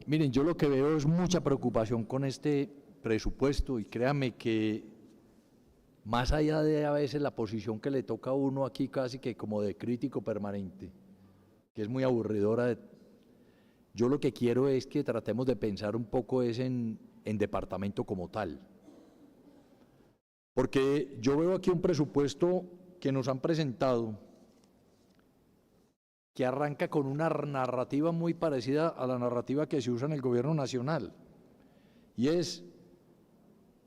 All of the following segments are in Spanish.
Miren, yo lo que veo es mucha preocupación con este presupuesto y créanme que más allá de a veces la posición que le toca a uno aquí casi que como de crítico permanente, que es muy aburridora, yo lo que quiero es que tratemos de pensar un poco es en departamento como tal. Porque yo veo aquí un presupuesto que nos han presentado que arranca con una narrativa muy parecida a la narrativa que se usa en el gobierno nacional. Y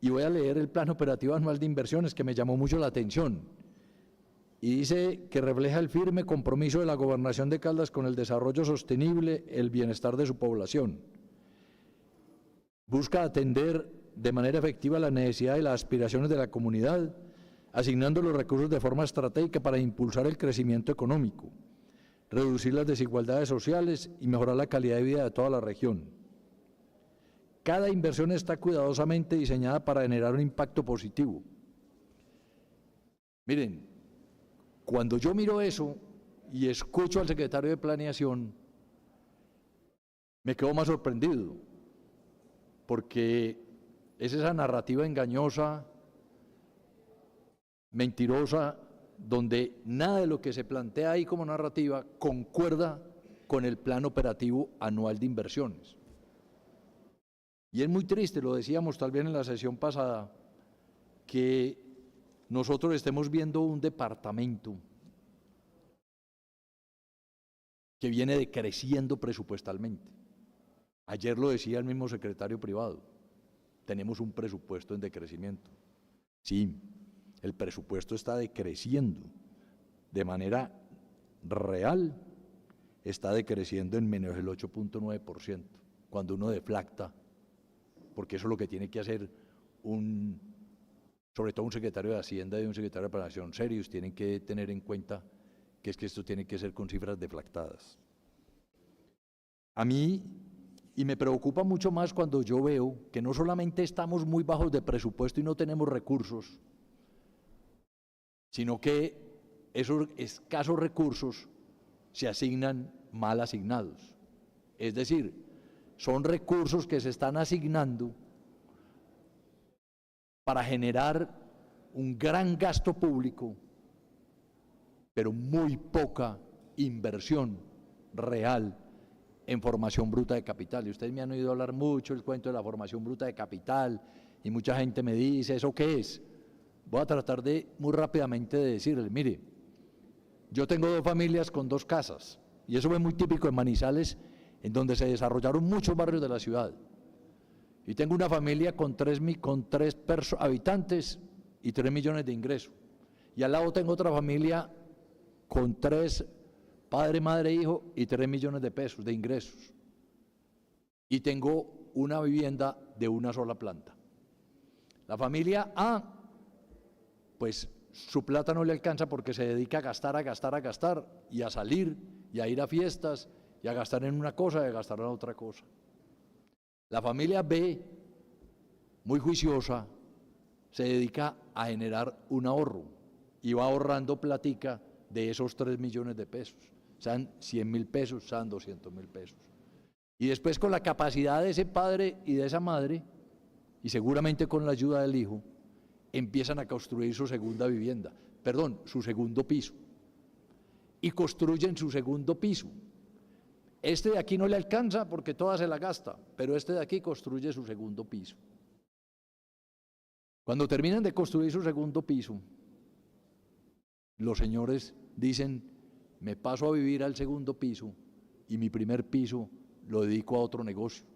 voy a leer el Plan Operativo Anual de Inversiones, que me llamó mucho la atención, y dice que refleja el firme compromiso de la Gobernación de Caldas con el desarrollo sostenible, el bienestar de su población. Busca atender de manera efectiva la necesidad y las aspiraciones de la comunidad, asignando los recursos de forma estratégica para impulsar el crecimiento económico, reducir las desigualdades sociales y mejorar la calidad de vida de toda la región. Cada inversión está cuidadosamente diseñada para generar un impacto positivo. Miren, cuando yo miro eso y escucho al secretario de Planeación, me quedo más sorprendido, porque es esa narrativa engañosa, mentirosa, donde nada de lo que se plantea ahí como narrativa concuerda con el Plan Operativo Anual de Inversiones. Y es muy triste, lo decíamos tal vez en la sesión pasada, que nosotros estemos viendo un departamento que viene decreciendo presupuestalmente. Ayer lo decía el mismo secretario privado, tenemos un presupuesto en decrecimiento. Sí, el presupuesto está decreciendo de manera real, está decreciendo en menos del 8.9%, cuando uno deflacta, porque eso es lo que tiene que hacer sobre todo un secretario de Hacienda y un secretario de Planeación serios, tienen que tener en cuenta que es que esto tiene que ser con cifras deflactadas. A mí, y me preocupa mucho más cuando yo veo que no solamente estamos muy bajos de presupuesto y no tenemos recursos, sino que esos escasos recursos se asignan mal asignados. Es decir, son recursos que se están asignando para generar un gran gasto público, pero muy poca inversión real en formación bruta de capital. Y ustedes me han oído hablar mucho el cuento de la formación bruta de capital, y mucha gente me dice, ¿eso qué es? Voy a tratar muy rápidamente de decirles, mire, yo tengo 2 familias con 2 casas, y eso fue muy típico en Manizales, en donde se desarrollaron muchos barrios de la ciudad. Y tengo una familia con 3 habitantes y 3 millones de ingresos. Y al lado tengo otra familia con 3 padre, madre, hijo y 3 millones de pesos de ingresos. Y tengo una vivienda de una sola planta. La familia A, pues su plata no le alcanza porque se dedica a gastar y a salir y a ir a fiestas y a gastar en una cosa y a gastar en otra cosa. La familia B, muy juiciosa, se dedica a generar un ahorro y va ahorrando platica de esos 3 millones de pesos, sean 100.000 pesos, sean 200.000 pesos. Y después, con la capacidad de ese padre y de esa madre, y seguramente con la ayuda del hijo, empiezan a construir su segunda vivienda, su segundo piso, y construyen su segundo piso. Este de aquí no le alcanza porque toda se la gasta, pero este de aquí construye su segundo piso. Cuando terminan de construir su segundo piso, los señores dicen, me paso a vivir al segundo piso y mi primer piso lo dedico a otro negocio.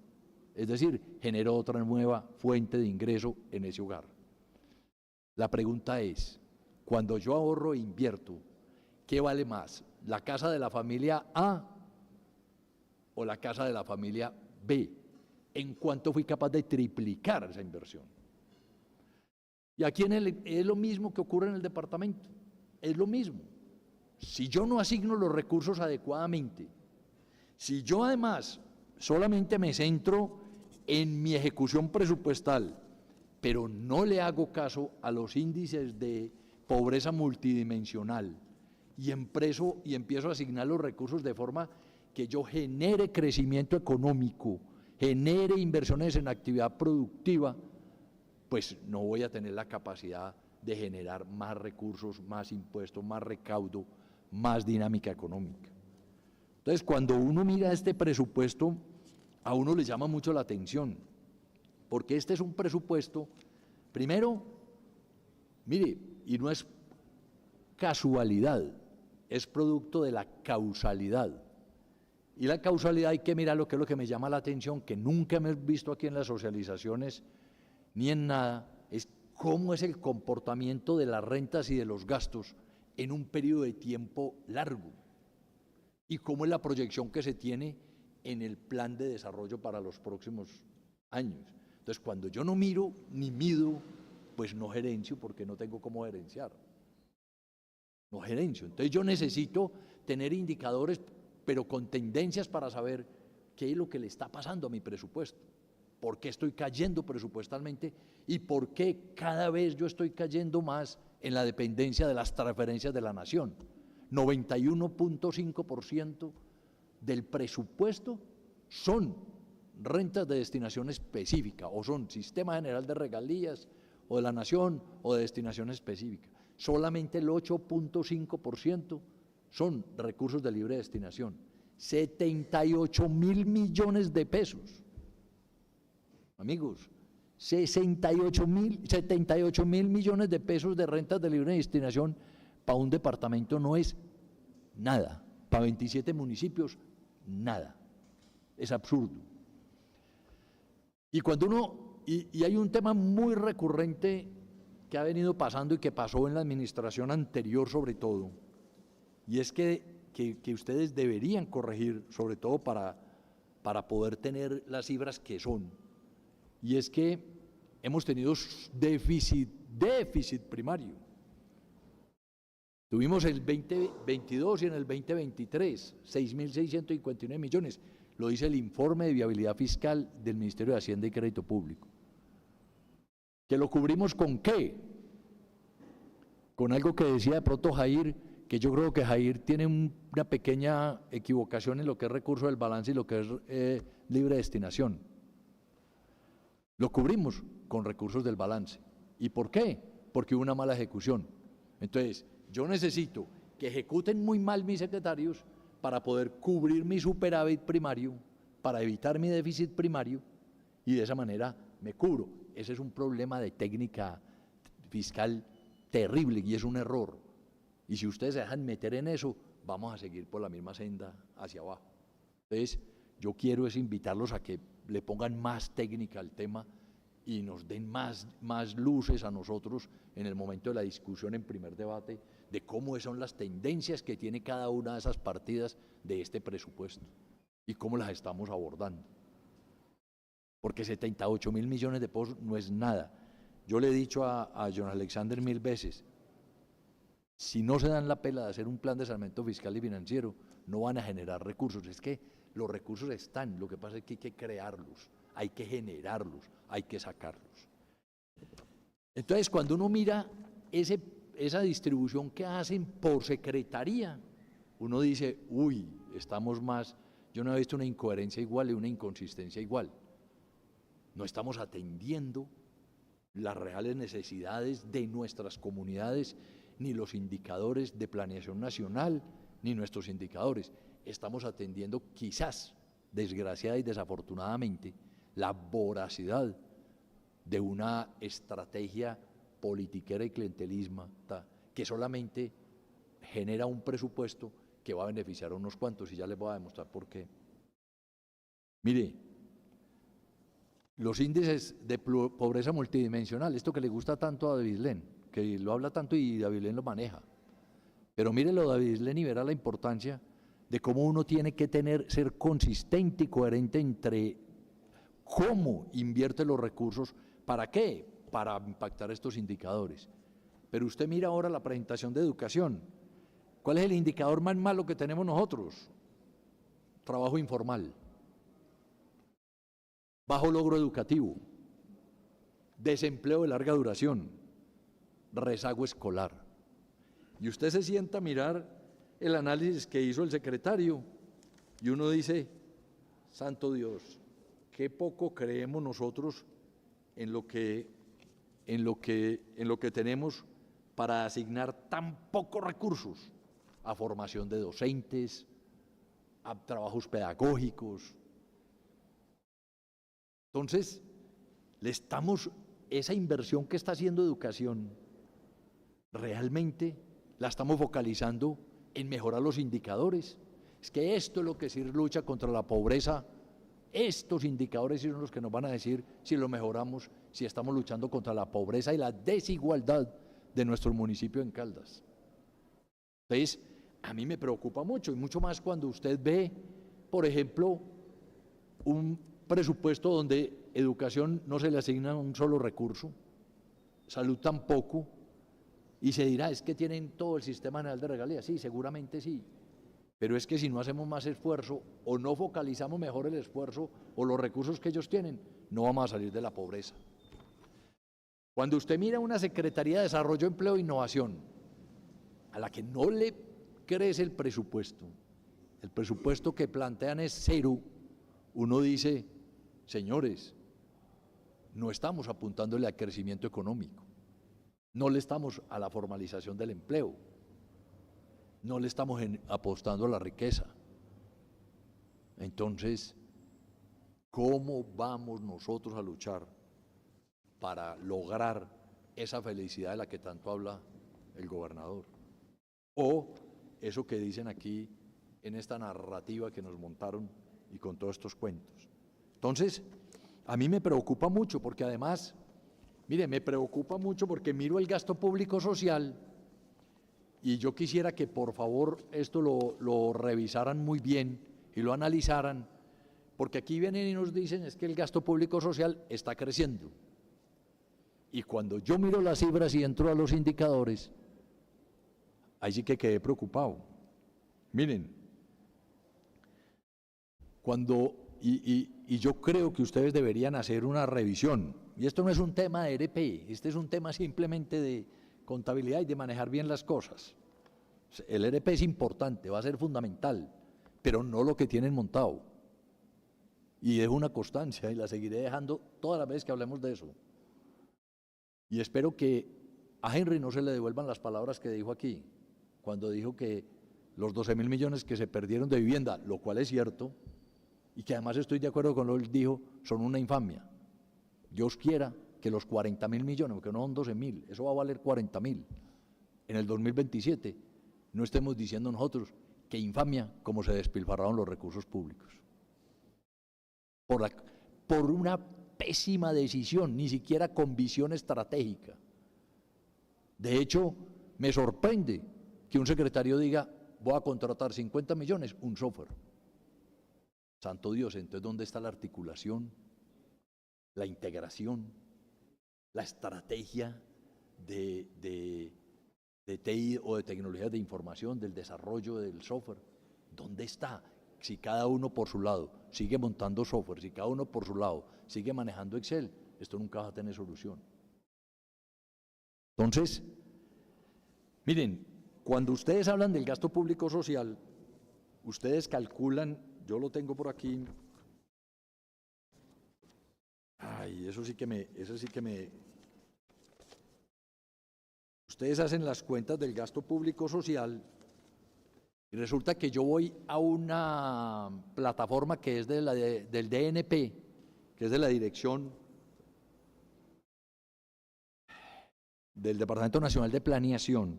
Es decir, genero otra nueva fuente de ingreso en ese hogar. La pregunta es, cuando yo ahorro e invierto, ¿qué vale más? ¿La casa de la familia A o la casa de la familia B? ¿En cuánto fui capaz de triplicar esa inversión? Y aquí es lo mismo que ocurre en el departamento, es lo mismo. Si yo no asigno los recursos adecuadamente, si yo además solamente me centro en mi ejecución presupuestal, pero no le hago caso a los índices de pobreza multidimensional y empiezo a asignar los recursos de forma que yo genere crecimiento económico, genere inversiones en actividad productiva, pues no voy a tener la capacidad de generar más recursos, más impuestos, más recaudo, más dinámica económica. Entonces, cuando uno mira este presupuesto, a uno le llama mucho la atención, porque este es un presupuesto, primero, mire, y no es casualidad, es producto de la causalidad. Y la causalidad hay que mirar lo que es lo que me llama la atención, que nunca hemos visto aquí en las socializaciones ni en nada, es cómo es el comportamiento de las rentas y de los gastos en un periodo de tiempo largo y cómo es la proyección que se tiene en el plan de desarrollo para los próximos años. Entonces, cuando yo no miro ni mido, pues no gerencio, porque no tengo cómo gerenciar. No gerencio. Entonces, yo necesito tener indicadores, pero con tendencias para saber qué es lo que le está pasando a mi presupuesto, por qué estoy cayendo presupuestalmente y por qué cada vez yo estoy cayendo más en la dependencia de las transferencias de la nación. 91.5% del presupuesto son rentas de destinación específica o son Sistema General de Regalías o de la Nación o de destinación específica. Solamente el 8.5% son recursos de libre destinación. 78.000 millones de pesos. Amigos, 78 mil millones de pesos de rentas de libre destinación para un departamento no es nada. Para 27 municipios, nada. Es absurdo. Y cuando y hay un tema muy recurrente que ha venido pasando y que pasó en la administración anterior sobre todo, y es que ustedes deberían corregir, sobre todo para poder tener las cifras que son, y es que hemos tenido déficit primario. Tuvimos el 2022 y en el 2023, 6.659 millones, lo dice el informe de viabilidad fiscal del Ministerio de Hacienda y Crédito Público. ¿Que lo cubrimos con qué? Con algo que decía de pronto Jair, que yo creo que Jair tiene una pequeña equivocación en lo que es recurso del balance y lo que es libre destinación. Lo cubrimos con recursos del balance. ¿Y por qué? Porque hubo una mala ejecución. Entonces, yo necesito que ejecuten muy mal mis secretarios para poder cubrir mi superávit primario, para evitar mi déficit primario, y de esa manera me cubro. Ese es un problema de técnica fiscal terrible y es un error. Y si ustedes se dejan meter en eso, vamos a seguir por la misma senda hacia abajo. Entonces, yo quiero es invitarlos a que le pongan más técnica al tema y nos den más luces a nosotros en el momento de la discusión en primer debate de cómo son las tendencias que tiene cada una de esas partidas de este presupuesto y cómo las estamos abordando. Porque 78.000 millones de pesos no es nada. Yo le he dicho a John Alexander 1000 veces, si no se dan la pela de hacer un plan de saneamiento fiscal y financiero, no van a generar recursos. Es que los recursos están, lo que pasa es que hay que crearlos, hay que generarlos, hay que sacarlos. Entonces, cuando uno mira esa distribución que hacen por secretaría, uno dice, uy, estamos más, yo no he visto una incoherencia igual y una inconsistencia igual. No estamos atendiendo las reales necesidades de nuestras comunidades, ni los indicadores de planeación nacional, ni nuestros indicadores. Estamos atendiendo quizás, desgraciada y desafortunadamente, la voracidad de una estrategia politiquera y clientelista que solamente genera un presupuesto que va a beneficiar a unos cuantos, y ya les voy a demostrar por qué. Mire, los índices de pobreza multidimensional, esto que le gusta tanto a David Len, que lo habla tanto y David Len lo maneja, pero mírelo, David Len, y verá la importancia de cómo uno tiene que ser consistente y coherente entre cómo invierte los recursos, ¿para qué? Para impactar estos indicadores. Pero usted mira ahora la presentación de educación. ¿Cuál es el indicador más malo que tenemos nosotros? Trabajo informal, bajo logro educativo, desempleo de larga duración, rezago escolar. Y usted se sienta a mirar el análisis que hizo el secretario Y uno dice, santo Dios, qué poco creemos nosotros en lo que tenemos para asignar tan pocos recursos a formación de docentes, a trabajos pedagógicos. Entonces, esa inversión que está haciendo educación, realmente la estamos focalizando en mejorar los indicadores. Es que esto es lo que sí lucha contra la pobreza. Estos indicadores son los que nos van a decir si lo mejoramos, si estamos luchando contra la pobreza y la desigualdad de nuestro municipio en Caldas. Entonces, a mí me preocupa mucho, y mucho más cuando usted ve, por ejemplo, un presupuesto donde educación no se le asigna un solo recurso, salud tampoco, y se dirá, es que tienen todo el sistema general de regalías. Sí, seguramente sí. Pero es que si no hacemos más esfuerzo o no focalizamos mejor el esfuerzo o los recursos que ellos tienen, no vamos a salir de la pobreza. Cuando usted mira una Secretaría de Desarrollo, Empleo e Innovación, a la que no le crece el presupuesto que plantean es cero, uno dice, señores, no estamos apuntándole al crecimiento económico, no le estamos a la formalización del empleo, no le estamos apostando a la riqueza. Entonces, ¿cómo vamos nosotros a luchar para lograr esa felicidad de la que tanto habla el gobernador? O eso que dicen aquí en esta narrativa que nos montaron y con todos estos cuentos. Entonces, a mí me preocupa mucho porque además, mire, me preocupa mucho porque miro el gasto público social. Y yo quisiera que por favor esto lo revisaran muy bien y lo analizaran, porque aquí vienen y nos dicen es que el gasto público social está creciendo. Y cuando yo miro las cifras y entro a los indicadores, ahí sí que quedé preocupado. Miren, y yo creo que ustedes deberían hacer una revisión, y esto no es un tema de ERP, este es un tema simplemente de contabilidad y de manejar bien las cosas. El ERP es importante, va a ser fundamental, pero no lo que tienen montado. Y dejo una constancia y la seguiré dejando todas las veces que hablemos de eso. Y espero que a Henry no se le devuelvan las palabras que dijo aquí, cuando dijo que los 12.000 millones que se perdieron de vivienda, lo cual es cierto, y que además estoy de acuerdo con lo que él dijo, son una infamia. Dios quiera que los 40.000 millones, porque no son 12.000, eso va a valer 40.000 en el 2027, no estemos diciendo nosotros que infamia como se despilfarraron los recursos públicos. Por una pésima decisión, ni siquiera con visión estratégica. De hecho, me sorprende que un secretario diga, voy a contratar 50 millones, un software. Santo Dios, entonces, ¿dónde está la articulación, la integración, la estrategia de TI o de tecnologías de información, del desarrollo del software? ¿Dónde está? Si cada uno por su lado sigue montando software, si cada uno por su lado sigue manejando Excel, esto nunca va a tener solución. Entonces, miren, cuando ustedes hablan del gasto público social, ustedes calculan, yo lo tengo por aquí, ay, eso sí que me, ustedes hacen las cuentas del gasto público social y resulta que yo voy a una plataforma que es del DNP, que es de la Dirección del Departamento Nacional de Planeación,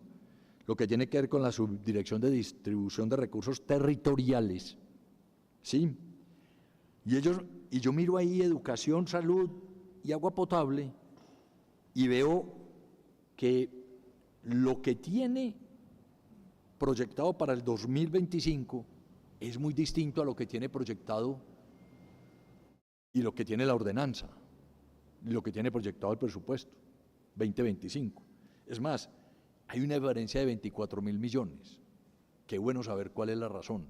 lo que tiene que ver con la Subdirección de Distribución de Recursos Territoriales, ¿sí? Y yo miro ahí educación, salud y agua potable y veo que lo que tiene proyectado para el 2025 es muy distinto a lo que tiene proyectado y lo que tiene la ordenanza, y lo que tiene proyectado el presupuesto 2025. Es más, hay una diferencia de 24.000 millones. Qué bueno saber cuál es la razón.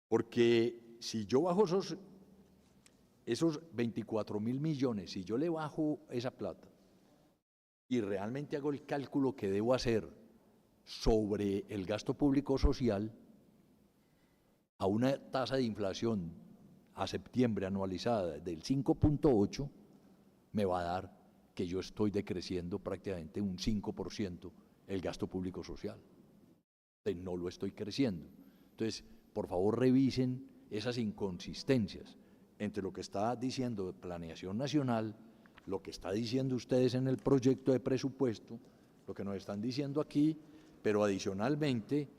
Porque si yo bajo esos 24.000 millones, si yo le bajo esa plata y realmente hago el cálculo que debo hacer sobre el gasto público social, a una tasa de inflación a septiembre anualizada del 5.8, me va a dar que yo estoy decreciendo prácticamente un 5% el gasto público social. Entonces, no lo estoy creciendo. Entonces, por favor, revisen esas inconsistencias entre lo que está diciendo Planeación Nacional, lo que está diciendo ustedes en el proyecto de presupuesto, lo que nos están diciendo aquí, pero adicionalmente,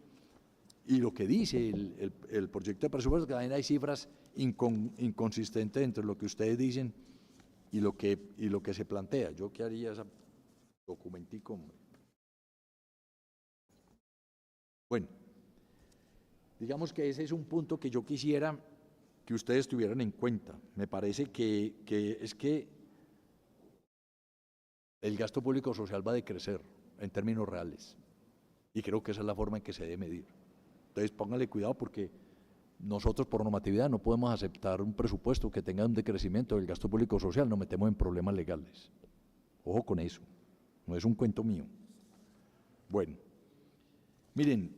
y lo que dice el proyecto de presupuesto, que también hay cifras inconsistentes entre lo que ustedes dicen y lo que se plantea. Yo qué haría ese documentico. Bueno, digamos que ese es un punto que yo quisiera que ustedes tuvieran en cuenta. Me parece que el gasto público social va a decrecer en términos reales y creo que esa es la forma en que se debe medir. Entonces pónganle cuidado porque nosotros por normatividad no podemos aceptar un presupuesto que tenga un decrecimiento del gasto público social, nos metemos en problemas legales. Ojo con eso, no es un cuento mío. Bueno, miren,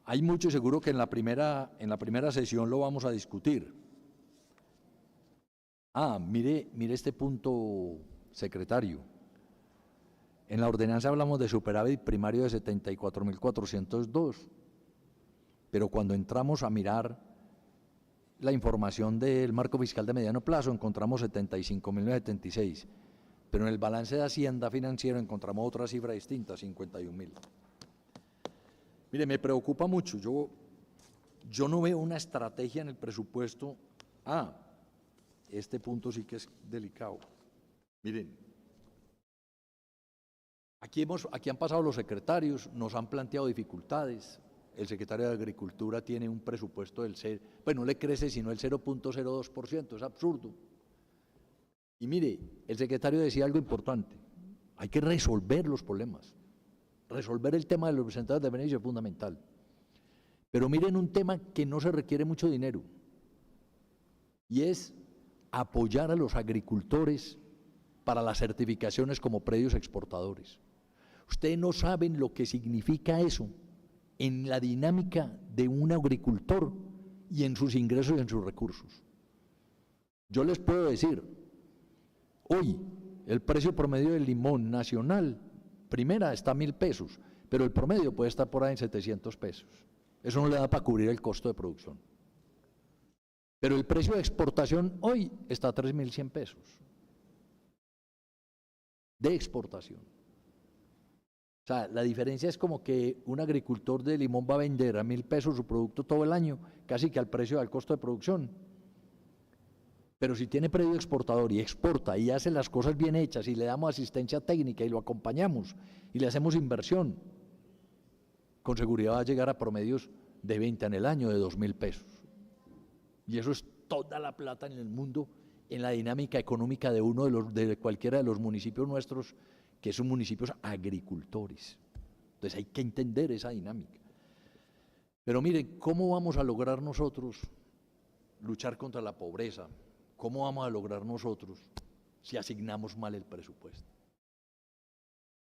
hay mucho y seguro que en la primera sesión lo vamos a discutir. Mire este punto, secretario. En la ordenanza hablamos de superávit primario de 74.402, pero cuando entramos a mirar la información del marco fiscal de mediano plazo encontramos 75.076, pero en el balance de Hacienda Financiero encontramos otra cifra distinta, 51.000. Mire, me preocupa mucho, yo no veo una estrategia en el presupuesto. Este punto sí que es delicado. Miren, aquí han pasado los secretarios, nos han planteado dificultades. El secretario de Agricultura tiene un presupuesto del no le crece sino el 0.02%, es absurdo. Y mire, el secretario decía algo importante, hay que resolver los problemas, resolver el tema de los representantes de beneficio es fundamental. Pero miren un tema que no se requiere mucho dinero, y es apoyar a los agricultores para las certificaciones como predios exportadores. Ustedes no saben lo que significa eso en la dinámica de un agricultor y en sus ingresos y en sus recursos. Yo les puedo decir, hoy el precio promedio del limón nacional, primera, está a 1.000 pesos, pero el promedio puede estar por ahí en 700 pesos. Eso no le da para cubrir el costo de producción. Pero el precio de exportación hoy está a 3.100 pesos. De exportación. O sea, la diferencia es como que un agricultor de limón va a vender a 1.000 pesos su producto todo el año, casi que al precio del costo de producción. Pero si tiene predio exportador y exporta y hace las cosas bien hechas y le damos asistencia técnica y lo acompañamos y le hacemos inversión, con seguridad va a llegar a promedios de venta en el año de 2.000 pesos. Y eso es toda la plata en el mundo en la dinámica económica de cualquiera de los municipios nuestros, que son municipios agricultores. Entonces hay que entender esa dinámica. Pero miren, ¿cómo vamos a lograr nosotros luchar contra la pobreza? ¿Cómo vamos a lograr nosotros si asignamos mal el presupuesto?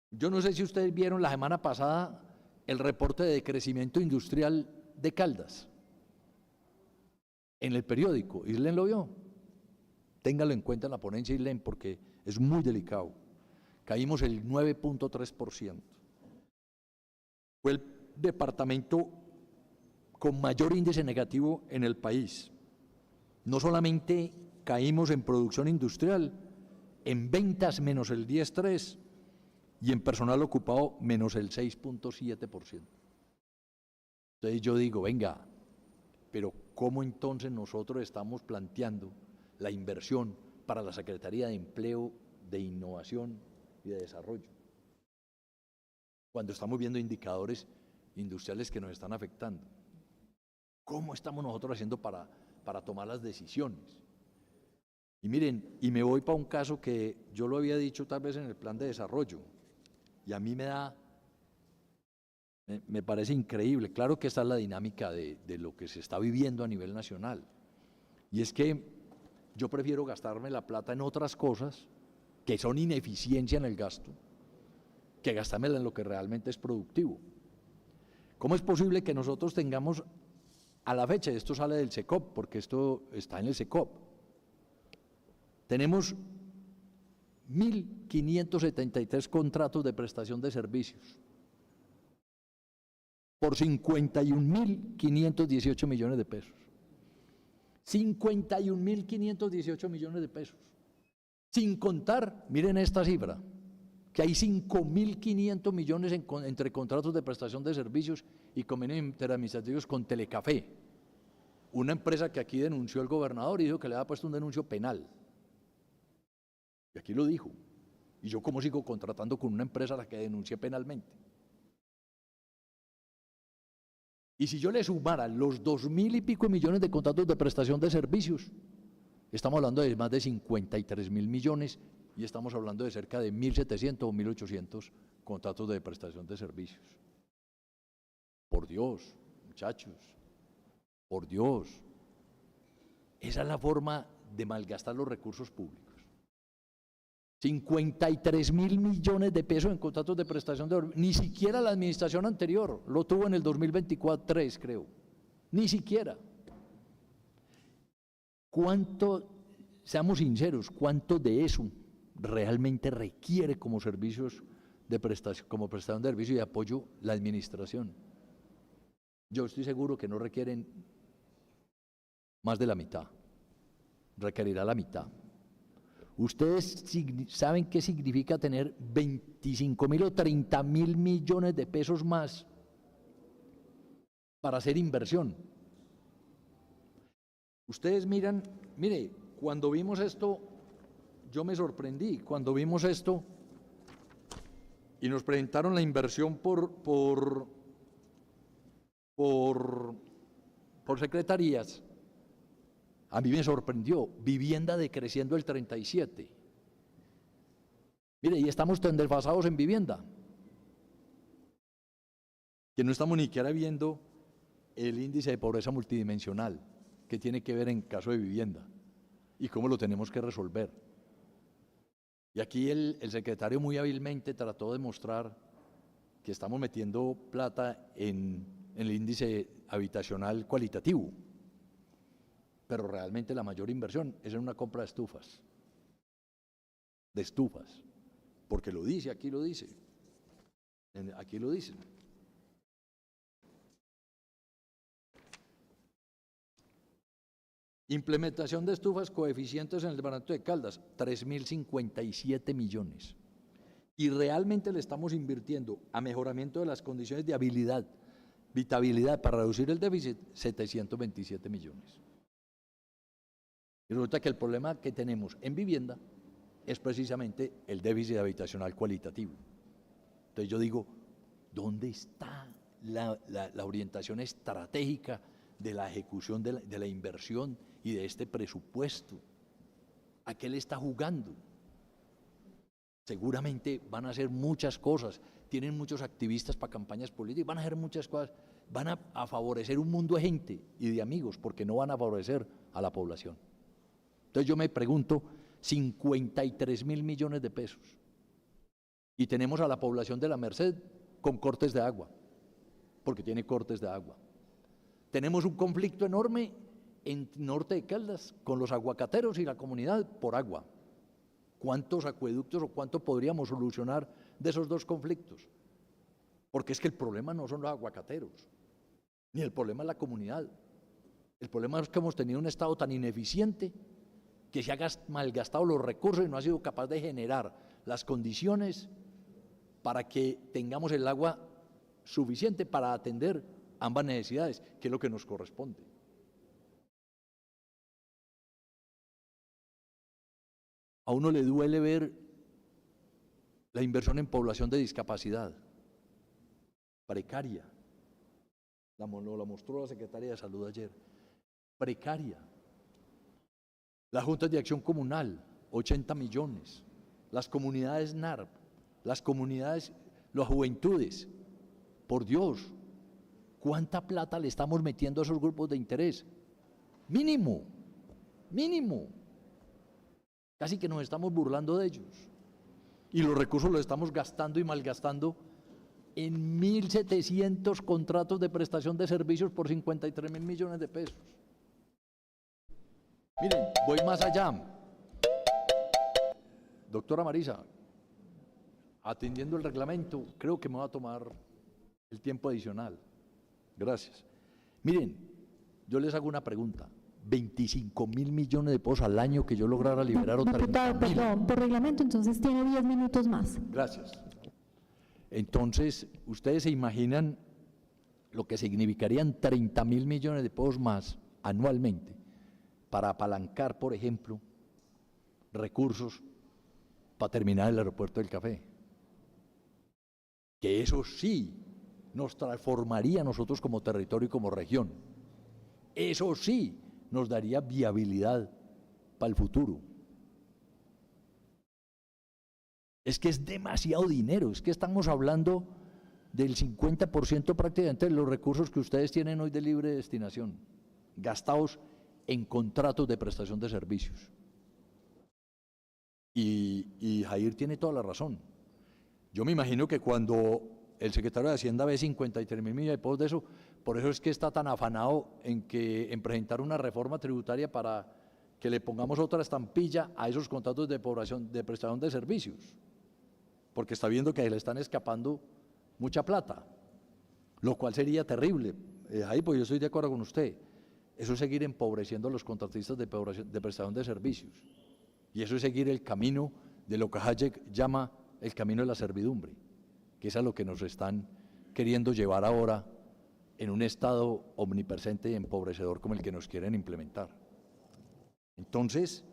Yo no sé si ustedes vieron la semana pasada el reporte de crecimiento industrial de Caldas en el periódico. ¿Islen lo vio? Téngalo en cuenta en la ponencia, Islen, porque es muy delicado. Caímos el 9.3%. Fue el departamento con mayor índice negativo en el país. No solamente caímos en producción industrial, en ventas menos el 10.3% y en personal ocupado menos el 6.7%. Entonces yo digo, venga, pero ¿cómo entonces nosotros estamos planteando la inversión para la Secretaría de Empleo, de Innovación y de Desarrollo, cuando estamos viendo indicadores industriales que nos están afectando? ¿Cómo estamos nosotros haciendo para tomar las decisiones? Y miren, y me voy para un caso que yo lo había dicho tal vez en el plan de desarrollo, y a mí me parece increíble. Claro que esta es la dinámica de lo que se está viviendo a nivel nacional, y es que yo prefiero gastarme la plata en otras cosas que son ineficiencia en el gasto, que gastármela en lo que realmente es productivo. ¿Cómo es posible que nosotros tengamos a la fecha, esto sale del SECOP, porque esto está en el SECOP, tenemos 1.573 contratos de prestación de servicios por 51.518 millones de pesos. 51.518 millones de pesos. Sin contar, miren esta cifra, que hay 5.500 millones entre contratos de prestación de servicios y convenios interadministrativos con Telecafé, una empresa que aquí denunció el gobernador y dijo que le había puesto un denuncio penal. Y aquí lo dijo. ¿Y yo cómo sigo contratando con una empresa a la que denuncié penalmente? Y si yo le sumara los 2.000 y pico millones de contratos de prestación de servicios, estamos hablando de más de 53.000 millones y estamos hablando de cerca de 1.700 o 1.800 contratos de prestación de servicios. Por Dios, muchachos, por Dios. Esa es la forma de malgastar los recursos públicos. 53.000 millones de pesos en contratos de prestación de servicios. Ni siquiera la administración anterior lo tuvo en el 2024-3, creo. Ni siquiera. ¿Cuánto, seamos sinceros, cuánto de eso realmente requiere como servicios de prestación, como prestación de servicio y apoyo la administración? Yo estoy seguro que no requieren más de la mitad, requerirá la mitad. Ustedes saben qué significa tener 25.000 o 30.000 millones de pesos más para hacer inversión. Ustedes miran, mire, cuando vimos esto, yo me sorprendí, cuando vimos esto y nos presentaron la inversión por secretarías. A mí me sorprendió, vivienda decreciendo el 37. Mire, y estamos tan desfasados en vivienda, que no estamos ni siquiera viendo el índice de pobreza multidimensional, que tiene que ver en caso de vivienda, y cómo lo tenemos que resolver. Y aquí el secretario muy hábilmente trató de mostrar que estamos metiendo plata en el índice habitacional cualitativo, pero realmente la mayor inversión es en una compra de estufas, porque lo dice, aquí lo dice, aquí lo dicen. Implementación de estufas coeficientes en el departamento de Caldas, 3.057 millones. Y realmente le estamos invirtiendo a mejoramiento de las condiciones de habitabilidad para reducir el déficit, 727 millones. Y resulta que el problema que tenemos en vivienda es precisamente el déficit habitacional cualitativo. Entonces yo digo, ¿dónde está la orientación estratégica de la ejecución de la inversión y de este presupuesto? ¿A qué le está jugando? Seguramente van a hacer muchas cosas, tienen muchos activistas para campañas políticas, van a hacer muchas cosas, van a favorecer un mundo de gente y de amigos, porque no van a favorecer a la población. Entonces yo me pregunto, 53.000 millones de pesos, y tenemos a la población de la Merced con cortes de agua, porque tiene cortes de agua. Tenemos un conflicto enorme en norte de Caldas con los aguacateros y la comunidad por agua. ¿Cuántos acueductos o cuánto podríamos solucionar de esos dos conflictos? Porque es que el problema no son los aguacateros, ni el problema es la comunidad. El problema es que hemos tenido un Estado tan ineficiente que se ha malgastado los recursos y no ha sido capaz de generar las condiciones para que tengamos el agua suficiente para atender ambas necesidades, que es lo que nos corresponde. A uno le duele ver la inversión en población de discapacidad, precaria. La mostró la Secretaría de Salud ayer. Precaria. Las juntas de acción comunal, 80 millones. Las comunidades NARP, las comunidades, las juventudes. Por Dios, ¿cuánta plata le estamos metiendo a esos grupos de interés? Mínimo, mínimo. Casi que nos estamos burlando de ellos. Y los recursos los estamos gastando y malgastando en 1.700 contratos de prestación de servicios por 53.000 millones de pesos. Miren, voy más allá. Doctora Marisa, atendiendo el reglamento, creo que me va a tomar el tiempo adicional. Gracias. Miren, yo les hago una pregunta. 25.000 millones de pesos al año que yo lograra liberar o 30.000. Perdón, por reglamento, entonces tiene 10 minutos más. Gracias. Entonces, ustedes se imaginan lo que significarían 30.000 millones de pesos más anualmente para apalancar, por ejemplo, recursos para terminar el aeropuerto del Café. Que eso sí nos transformaría a nosotros como territorio y como región. Eso sí nos daría viabilidad para el futuro. Es que es demasiado dinero, es que estamos hablando del 50% prácticamente de los recursos que ustedes tienen hoy de libre destinación, gastados en contratos de prestación de servicios. Y Jair tiene toda la razón. Yo me imagino que cuando el secretario de Hacienda ve 53.000 millones de pesos de eso, por eso es que está tan afanado en presentar una reforma tributaria para que le pongamos otra estampilla a esos contratos de prestación de servicios, porque está viendo que le están escapando mucha plata, lo cual sería terrible. Ahí pues yo estoy de acuerdo con usted. Eso es seguir empobreciendo a los contratistas de prestación de servicios. Y eso es seguir el camino de lo que Hayek llama el camino de la servidumbre, que es a lo que nos están queriendo llevar ahora en un estado omnipresente y empobrecedor como el que nos quieren implementar. Entonces,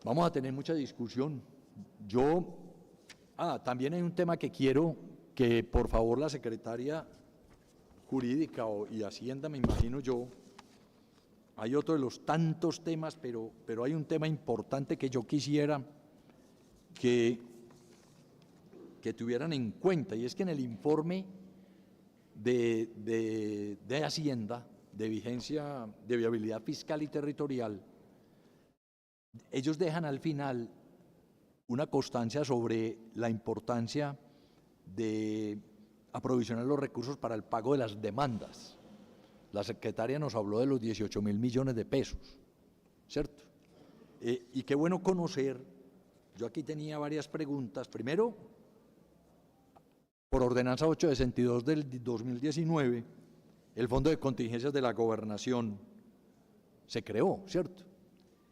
vamos a tener mucha discusión. También hay un tema que quiero que por favor la secretaria jurídica y Hacienda, me imagino yo, hay otro de los tantos temas, pero hay un tema importante que yo quisiera que tuvieran en cuenta, y es que en el informe de Hacienda, de vigencia, de viabilidad fiscal y territorial, ellos dejan al final una constancia sobre la importancia de aprovisionar los recursos para el pago de las demandas. La secretaria nos habló de los 18.000 millones de pesos, ¿cierto? Y qué bueno conocer, yo aquí tenía varias preguntas. Primero, por ordenanza 862 del 2019, el Fondo de Contingencias de la Gobernación se creó, ¿cierto?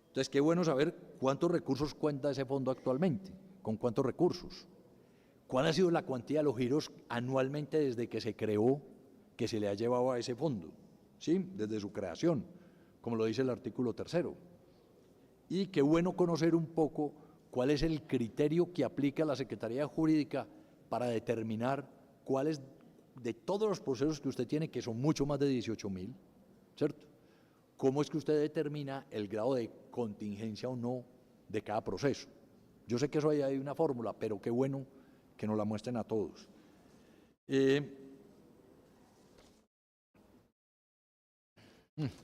Entonces, qué bueno saber cuántos recursos cuenta ese fondo actualmente, con cuántos recursos. ¿Cuál ha sido la cuantía de los giros anualmente desde que se creó, que se le ha llevado a ese fondo? ¿Sí? Desde su creación, como lo dice el artículo 3. Y qué bueno conocer un poco cuál es el criterio que aplica la Secretaría Jurídica para determinar cuáles de todos los procesos que usted tiene, que son mucho más de 18.000, ¿cierto? ¿Cómo es que usted determina el grado de contingencia o no de cada proceso? Yo sé que eso ahí hay una fórmula, pero qué bueno que nos la muestren a todos.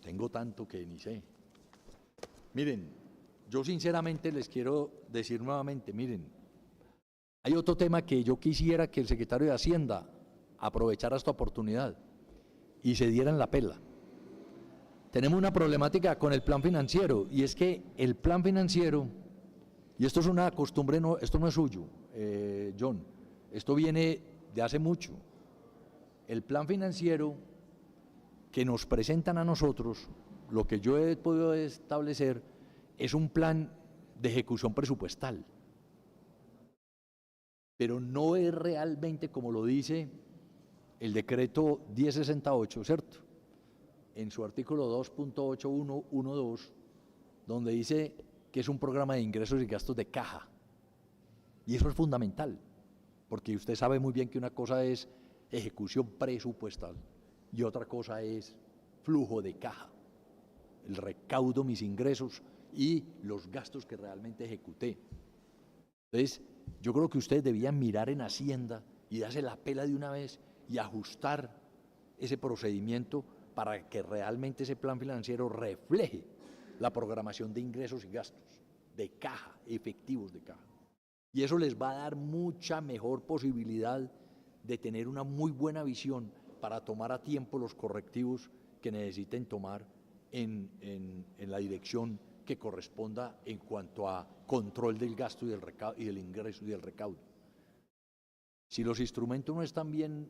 Tengo tanto que ni sé. Miren, yo sinceramente les quiero decir nuevamente, miren, hay otro tema que yo quisiera que el secretario de Hacienda aprovechara esta oportunidad y se diera en la pela. Tenemos una problemática con el plan financiero, y es que el plan financiero, y esto es una costumbre, esto no es suyo, John, esto viene de hace mucho. El plan financiero que nos presentan a nosotros, lo que yo he podido establecer, es un plan de ejecución presupuestal, pero no es realmente como lo dice el decreto 1068, ¿cierto? En su artículo 2.8112, donde dice que es un programa de ingresos y gastos de caja. Y eso es fundamental, porque usted sabe muy bien que una cosa es ejecución presupuestal y otra cosa es flujo de caja, el recaudo, mis ingresos y los gastos que realmente ejecuté. Entonces, yo creo que ustedes debían mirar en Hacienda y darse la pela de una vez y ajustar ese procedimiento para que realmente ese plan financiero refleje la programación de ingresos y gastos, de caja, efectivos de caja. Y eso les va a dar mucha mejor posibilidad de tener una muy buena visión para tomar a tiempo los correctivos que necesiten tomar en la dirección que corresponda en cuanto a control del gasto y del ingreso y del recaudo. Si los instrumentos no están bien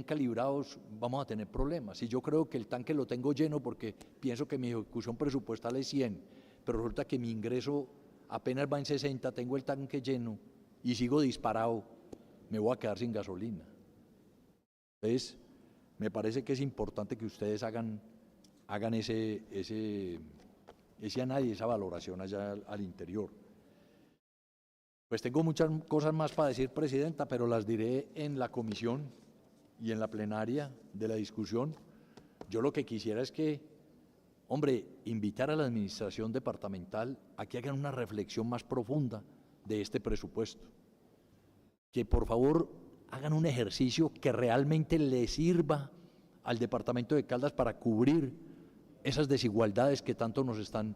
calibrados, vamos a tener problemas. Y yo creo que el tanque lo tengo lleno porque pienso que mi ejecución presupuestal es 100, pero resulta que mi ingreso apenas va en 60, tengo el tanque lleno y sigo disparado, me voy a quedar sin gasolina. Entonces, me parece que es importante que ustedes hagan ese análisis, esa valoración allá al interior. Pues tengo muchas cosas más para decir, Presidenta, pero las diré en la comisión y en la plenaria de la discusión. Yo lo que quisiera es que, hombre, invitar a la administración departamental a que hagan una reflexión más profunda de este presupuesto. Que por favor hagan un ejercicio que realmente le sirva al departamento de Caldas para cubrir esas desigualdades que tanto nos están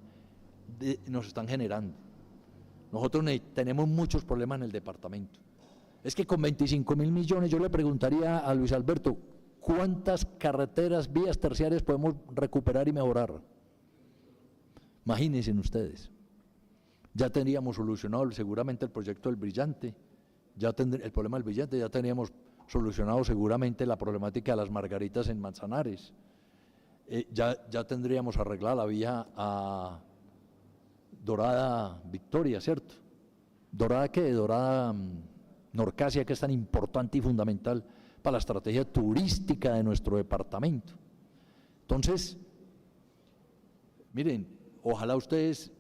generando. Nosotros tenemos muchos problemas en el departamento. Es que con 25.000 millones yo le preguntaría a Luis Alberto, ¿cuántas carreteras, vías terciarias podemos recuperar y mejorar? Imagínense ustedes. Ya tendríamos solucionado seguramente el proyecto del Brillante, el problema del Brillante, ya tendríamos solucionado seguramente la problemática de las Margaritas en Manzanares, ya tendríamos arreglada la vía a Dorada Victoria, ¿cierto? ¿Dorada qué? Dorada Norcasia, que es tan importante y fundamental para la estrategia turística de nuestro departamento. Entonces, miren, ojalá ustedes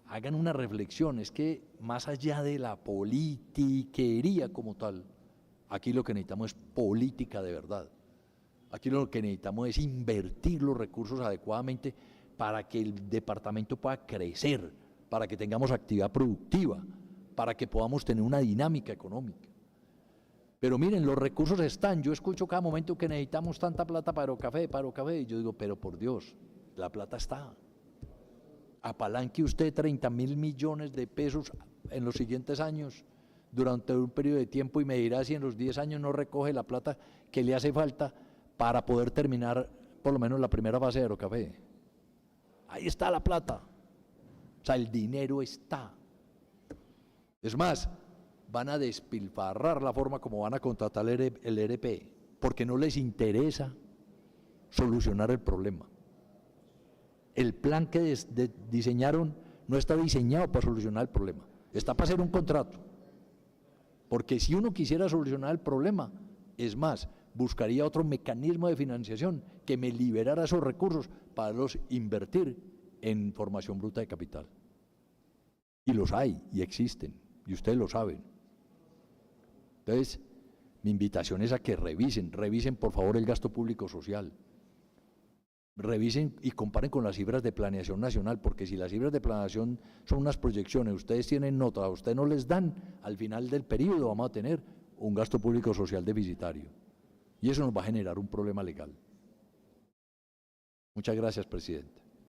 hagan una reflexión, es que más allá de la politiquería como tal, aquí lo que necesitamos es política de verdad. Aquí lo que necesitamos es invertir los recursos adecuadamente para que el departamento pueda crecer, para que tengamos actividad productiva, para que podamos tener una dinámica económica. Pero miren, los recursos están. Yo escucho cada momento que necesitamos tanta plata para Aerocafé, y yo digo, pero por Dios, la plata está. Apalanque usted 30.000 millones de pesos en los siguientes años, durante un periodo de tiempo, y me dirá si en los 10 años no recoge la plata que le hace falta para poder terminar por lo menos la primera fase de Aerocafé. Ahí está la plata. O sea, el dinero está. Es más, van a despilfarrar la forma como van a contratar el ERP, porque no les interesa solucionar el problema. El plan que diseñaron no está diseñado para solucionar el problema, está para hacer un contrato. Porque si uno quisiera solucionar el problema, es más, buscaría otro mecanismo de financiación que me liberara esos recursos para los invertir en formación bruta de capital. Y los hay, y existen, y ustedes lo saben. Entonces, mi invitación es a que revisen por favor el gasto público social. Revisen y comparen con las cifras de planeación nacional, porque si las cifras de planeación son unas proyecciones, ustedes tienen nota, a ustedes no les dan, al final del periodo vamos a tener un gasto público social deficitario. Y eso nos va a generar un problema legal. Muchas gracias, presidente.